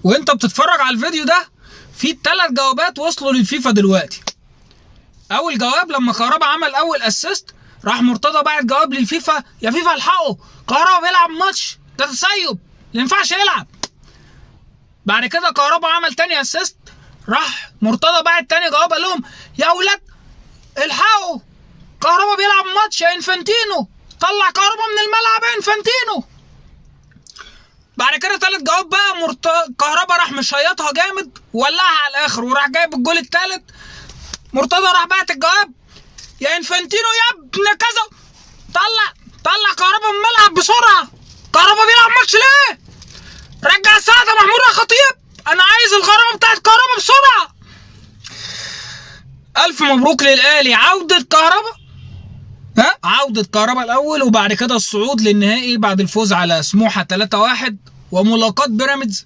وانت بتتفرج على الفيديو ده في 3 جوابات وصلوا للفيفا دلوقتي. اول جواب لما كهربا عمل اول اسيست راح مرتضى باعت جواب للفيفا: يا فيفا الحقوا كهربا بيلعب ماتش، ده تسيب ما ينفعش يلعب. بعد كده كهربا عمل تاني اسيست، راح مرتضى باعت تاني جواب قال لهم: يا اولاد الحقوا كهربا بيلعب ماتش يا انفانتينو، طلع كهربا من الملعب يا انفانتينو. بعد كده تالت جواب بقى كهربا راح مشيطها جامد وولعها على الاخر وراح جايب الجول التالت. مرتضى راح بعت الجواب: يا انفانتينو يا ابن كذا، طلع كهربا من الملعب بسرعه، كهربا بيلعب ماتش ليه؟ رجع سعد محمود يا خطيب، انا عايز الغرامه بتاعت كهربا بسرعه. الف مبروك للاهلي عوده كهربا، عوده كهربا الاول، وبعد كده الصعود للنهائي بعد الفوز على سموحه 3-1 وملاقات بيراميدز